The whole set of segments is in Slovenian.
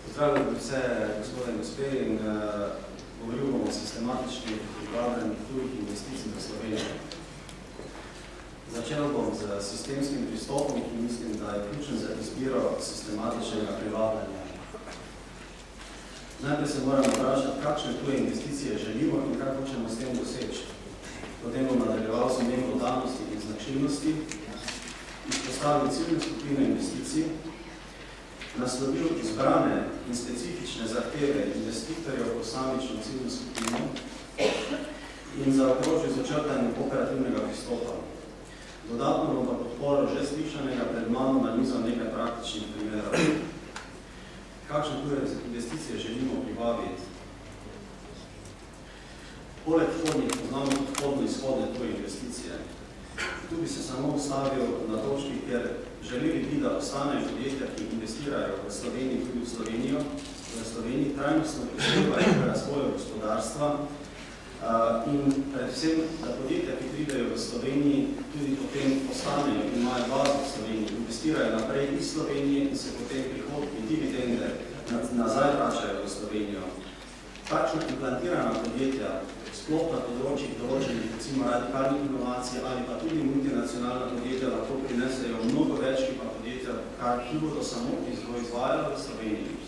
Pozdravljam vse gospode in gospe in govoril bomo o sistematičnih privlabljenih tujih investicij v Sloveniji. Začel bom z sistemskim pristopom, ki mislim, da je ključen za izbiro sistematičnega privabljanja. Najprej se moramo vprašati, kakšne tuje investicije želimo in kaj hočemo s tem doseči. Potem bom nadaljeval z omenjem dodanosti in značilnosti, izpostavil ciljne skupine investicij, naslovil izbrane in specifične zahteve investitorjev posamično ciljno skupino in zaokrožil z začrtanjem operativnega pristopa. Dodatno bom pa podporo že slišanega pred mano nanizal nekaj praktičnih primerov. Kakšne tuje investicije želimo privabiti? Poleg vhodnih poznamo tudi vhodno-izhodne tuje investicije. Tu bi se samo ustavil na točki, ker želeli bi, da ostanejo podjetja, ki investirajo v Sloveniji, tudi v Sloveniji, trajnostno prispevajo k razvoju gospodarstva in predvsem, da podjetja, ki pridejo v Sloveniji, tudi potem ostanejo in imajo bazo v Sloveniji, investirajo naprej iz Slovenije in se potem prihodki dividende nazaj vračajo v Slovenijo. Takšna implantirana podjetja, sploh na področjih določenih, recimo radikalnih inovacij ali pa tudi multinacionalna podjetja lahko prinesejo mnogo več, pa podjetja, ki bodo samo izvajala v Sloveniji.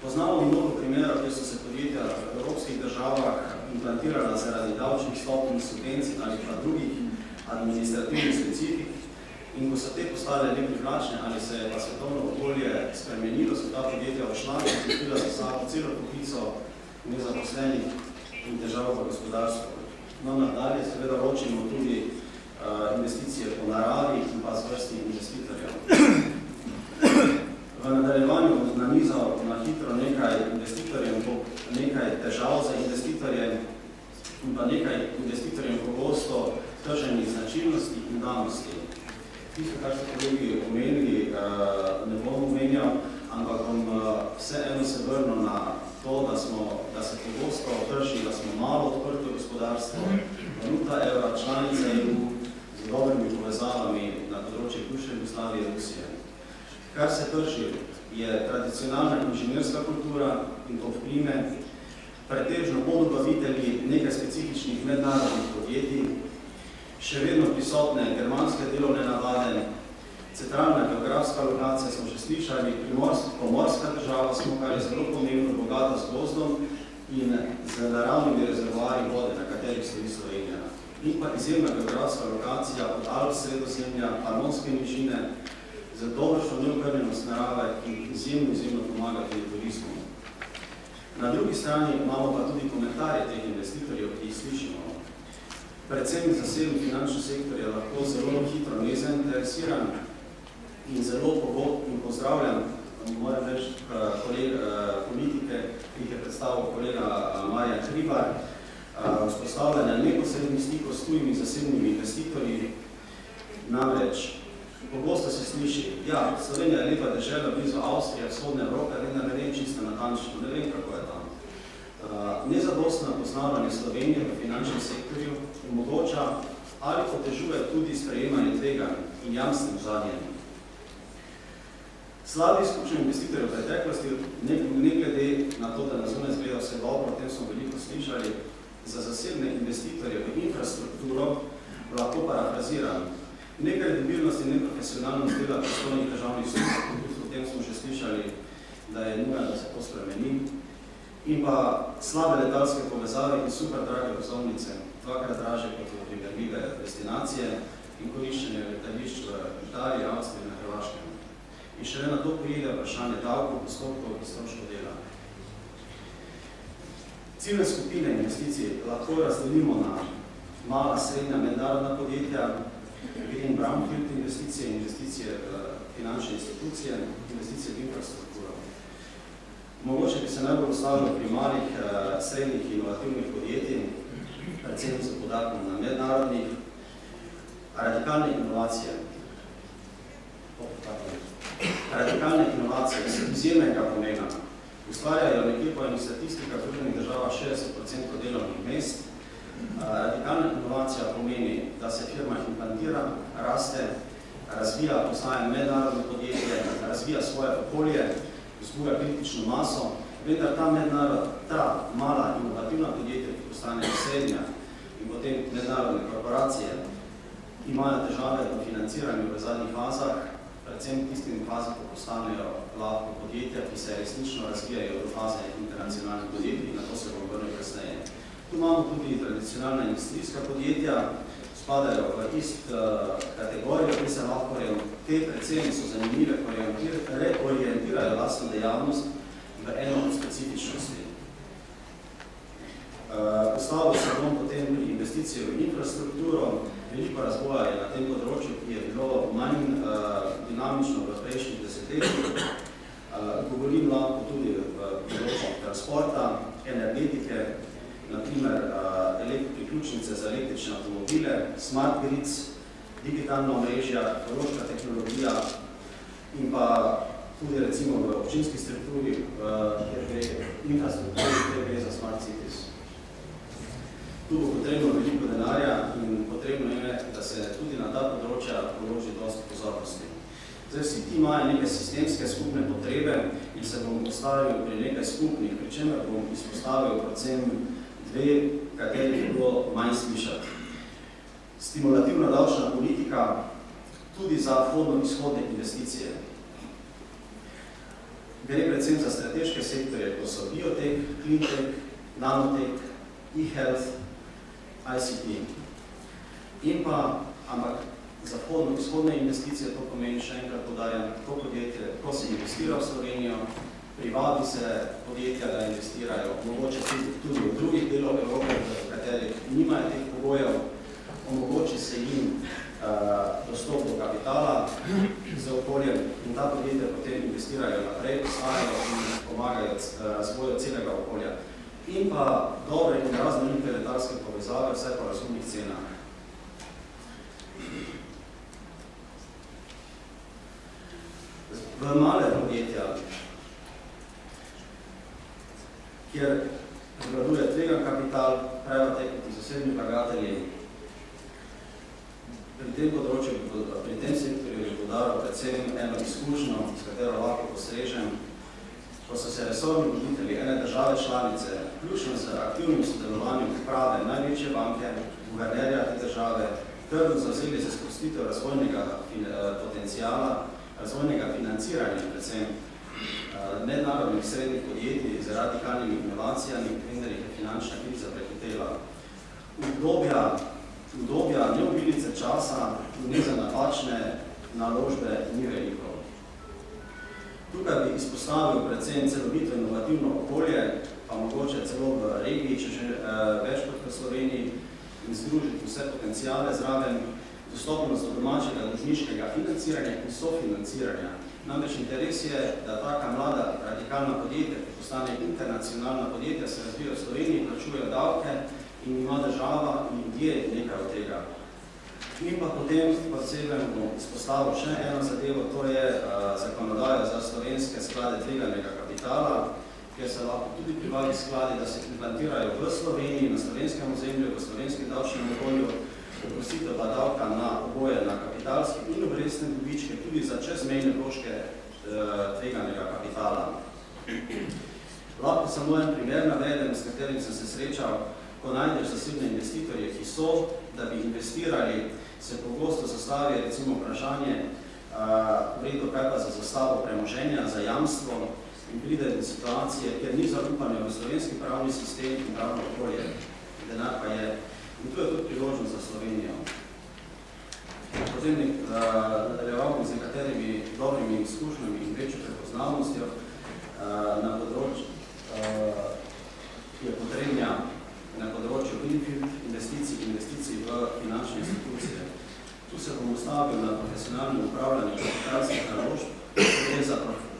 Poznamo mnogo primerov, kjer so se podjetja v evropskih državah implantirala zaradi davčnih stopnj, subvencij ali pa drugih administrativnih specifik in ko so te postale neprivlačne ali se je pa svetovno okolje spremenilo, so ta podjetja odšla in pustila za sabo celo kopico nezaposlenih in težav v gospodarstvu. No, nadalje seveda ločimo tudi investicije po naravi in pa zvrsti investitorjev. V nadaljevanju bom nanizal na hitro nekaj investitorjem, nekaj težav za investitorje in pa nekaj investitorjem pogosto trženih značilnosti in danosti. Tisto, kar so kolegi omenili, ne bom omenjal, ampak bom vseeno se vrnil na to, da se pogosto trži, da smo malo odprto gospodarstvo, valuta evra, članica EU z dobrimi povezavami na področju bivše Jugoslavije in Rusije. Kar se trži, je tradicionalna inženirska kultura in to vplime, pretežno podobavitelji nekaj specifičnih mednarodnih podjetij, še vedno prisotne germanske delovne navade, centralna geografska lokacija, smo že slišali, pomorska država smo, kar je zelo pomembno, bogata z gozdom in z naravnimi rezervoarji vode, na katerih stoji Slovenija. In pa izjemna geografska lokacija od Alp, Sredozemlja, Panonske nižine, z dobršno neokrnjenost narave, ki izjemno pomaga tudi turizmu. Na drugi strani imamo pa tudi komentarje teh investitorjev, ki jih slišimo. Predvsem zasebni finančni sektor je lahko zelo hitro nezainteresiran in zelo in pozdravljam, moram reči, politike, ki jih je predstavil kolega Marjan Hribar, vzpostavljanja neposrednih stikov s tujimi zasebnimi investitorji. Namreč, pogosto se sliši, ja, Slovenija je lepa dežela blizu Avstrije, vzhodne Evrope, vendar ne vem čisto natančno, ne vem, kako je tam. Nezadostno poznavanje Slovenije v finančnem sektorju omogoča ali otežuje tudi sprejemanje tveganj in jamstvenih zadnjem. Slabi izkušnje investitorjev v preteklosti, ne glede na to, da na zunaj izgleda vse dobro, o tem smo veliko slišali, za zasebne investitorje v infrastrukturo lahko parafraziram. Nekredibilnost in neprofesionalnost dela pristojnih državnih služb, o tem smo že slišali, da je nuja, da se to spremeni, in pa slabe letalske povezave in super drage vozovnice, dvakrat draže kot primerljive destinacije in koriščenje letališč v Italiji, Avstriji in na Hrvaškem. In šele na to pride vprašanje davkov, postopkov in stroškov dela. Ciljne skupine investicij lahko razdelimo na mala, srednja, mednarodna podjetja, green brownfield investicije, investicije v finančne institucije, investicije v infrastrukturo. Mogoče bi se najbolj ustavilo pri malih, srednjih inovativnih podjetij, predvsem z podatkom na mednarodnih, radikalne inovacije. Radikalne inovacije so izjemnega pomena. Ustvarjajo nekje po enih statistikah v drugih državah 60% delovnih mest. Radikalna inovacija pomeni, da se firma implantira, raste, razvija, postaja mednarodno podjetje, razvija svoje okolje vzbuja kritično maso, vendar ta mala inovativna podjetja, ki postanejo srednja in potem mednarodne korporacije, imajo težave v financiranju v zadnjih fazah, predvsem tistim fazah, ko postanejo lahko podjetja, ki se resnično razvijajo do faze internacionalnih podjetij, na to se bom vrnil kasneje. Tu imamo tudi tradicionalna industrijska podjetja, spadajo v ist kategorijo, ki se lahko te predvsem so zanimive, ko reorientirajo lastno dejavnost v eno od specifičnosti. Postavil se bom potem investicije v infrastrukturo, veliko razvoja je na tem področju, ki je bilo manj dinamično v prejšnjih desetletjih. Govorim lahko tudi v področju transporta, energetike, naprimer priključnice za električne avtomobile, smart grids, digitalna omrežja, ekološka tehnologija in pa tudi recimo v občinski strukturi, kjer gre za smart cities. Tu bo potrebno veliko denarja in potrebno je, da se tudi na ta področja položi dosti pozornosti. Zdaj vsi ti imajo neke sistemske skupne potrebe in se bom postavil pri nekaj skupnih, pri čemer bom izpostavil predvsem dve, katerih je bilo manj slišati. Stimulativna davčna politika tudi za vhodno-izhodne investicije. Gre predvsem za strateške sektorje, kot so biotech, cleantech, nanotech, e-health, ICT. In pa, ampak za vhodno-izhodne investicije to pomeni še enkrat podarjam, to podjetje, ko se investira v Slovenijo, privabi se podjetja, da investirajo, mogoče tudi v drugih delov Evrope, v katerih nimajo teh pogojev, omogoči se jim dostop do kapitala za okolje in ta podjetja potem investirajo naprej, postajajo in pomagajo razvoju celega okolja. In pa dobre in raznolike letalske povezave, vse po razumnih cenah. V male podjetja, kjer prevladuje tvegan kapital, private equity, zasebni vlagatelji, pri tem področju, pri tem sektorju je podaril predvsem eno izkušnjo, s katero lahko postrežem, ko so se resorni voditelji ene države članice, vključno z aktivnim sodelovanjem uprave največje banke, guvernerja te države, trdno zavzeli za sprostitev razvojnega potencijala, razvojnega financiranja, predvsem mednarodnih srednjih podjetij z radikalnimi inovacijami, vendar jih je finančna kriza prehitela. Udobja neobilice časa in za napačne naložbe ni veliko. Tukaj bi izpostavil predvsem celovito inovativno okolje, pa mogoče celo v regiji, če že več kot v Sloveniji, in združiti vse potencijale zraven, dostopnost do domačega dolžniškega financiranja in sofinanciranja. Namreč interes je, da taka mlada radikalna podjetja, ki postane internacionalna podjetja, se razvijajo v Sloveniji, plačujejo davke in ima država in ljudje nekaj od tega. In pa potem posebej bom izpostavil še eno zadevo, to je zakonodaja za slovenske sklade tveganega kapitala, kjer se lahko tudi privabi skladi, da se implantirajo v Sloveniji, na slovenskem ozemlju, v slovenskem davčnem okolju, oprostitev pa davka na oboje, na kapitalske in obrestne dobičke, tudi za čezmejne vložke tveganega kapitala. Lahko samo en primer navedem, s katerim sem se srečal, ko najdeš zasebne investitorje, ki so, da bi investirali, se pogosto zastavi recimo vprašanje, vredo kaj pa za zastavo premoženja, za jamstvo in pride do situacije, kjer ni zaupanja v slovenski pravni sistem in pravno okolje. Denar pa je. In tu je tudi priložnost za Slovenijo. Potem nadaljeval z nekaterimi dobrimi izkušnjami in večjo prepoznavnostjo na področju, ki je potrebna na področju investicij v finančne institucije. Tu se bom ustavil na profesionalnem upravljanju kapitalskih naložb, gre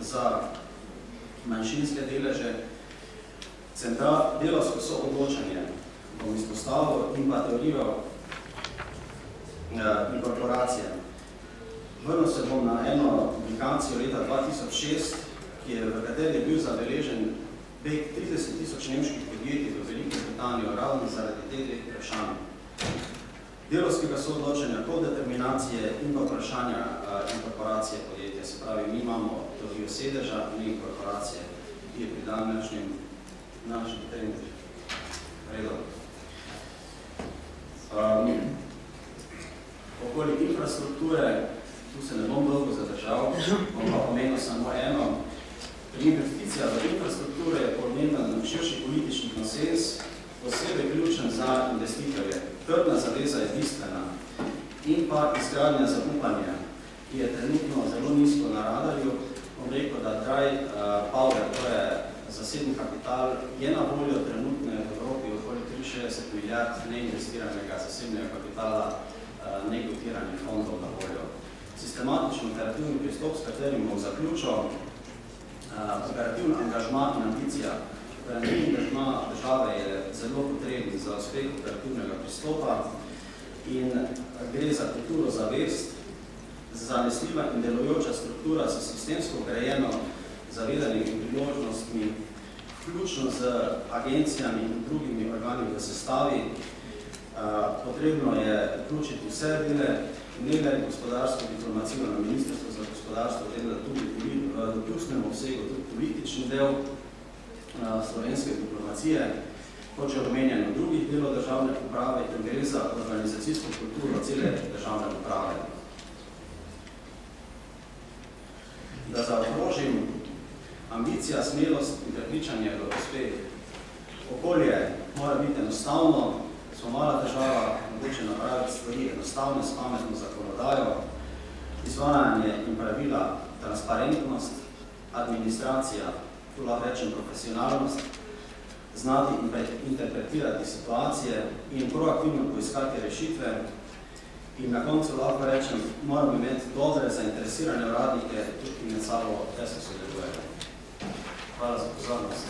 za manjšinske deleže, delavsko soodločanje bom izpostavil in pa teorijo inkorporacije. Vrnil se bom na eno publikacijo leta 2006, v kateri je bil zabeležen beg 30 000 nemških podjetij v Veliko Britanijo ravno zaradi teh dveh vprašanj. delovskega soodločanja, kodeterminacije in pa vprašanja inkorporacije podjetja. Se pravi, mi imamo teorijo sedeža in inkorporacije, ki je pri današnjem trendu redom. Okoli infrastrukture, tu se ne bom dolgo zadržal, bom pa pomenil samo eno. Investicija v infrastrukturo je pomemben širši politični konsens, posebej ključen za investitorje. Trdna zaveza je bistvena in pa izgradnja zaupanja, ki je trenutno zelo nizko na radarju. Bom rekel, da dry powder, to je zasebni kapital, je na voljo trenutno v Evropi okoli 63 milijard neinvestiranega zasebnega kapitala, nekotiranih fondov na voljo. Sistematični operativni pristop, s katerim bom zaključil, operativni angažma in ambicija. Operativni angažma države je zelo potreben za uspeh operativnega pristopa in gre za kulturo zavest, zanesljiva in delujoča struktura s sistemsko grejeno zavedanjem in priložnostmi, vključno z agencijami in drugimi organi v sestavi. Potrebno je vključiti vse dele, ne le gospodarstvo diplomacijo na Ministrstvo za gospodarstvo, dela tudi v dopustnem obsegu tudi politični del slovenske diplomacije, kot že omenjeno drugih delov državne uprave, in gre za organizacijsko kulturo cele državne uprave. Da zaokrožim, ambicija, smelost in prepričanje v uspeh. Okolje mora biti enostavno, smo mala država, mogoče napraviti stvari enostavno, s pametno zakonodajo, izvajanje in pravila, transparentnost, administracija, tu lahko rečem profesionalnost, znati interpretirati situacije in proaktivno poiskati rešitve. In na koncu lahko rečem, moramo imeti dobre zainteresirane uradnike, ki med sabo tesno sodelujejo. Hvala za pozornost.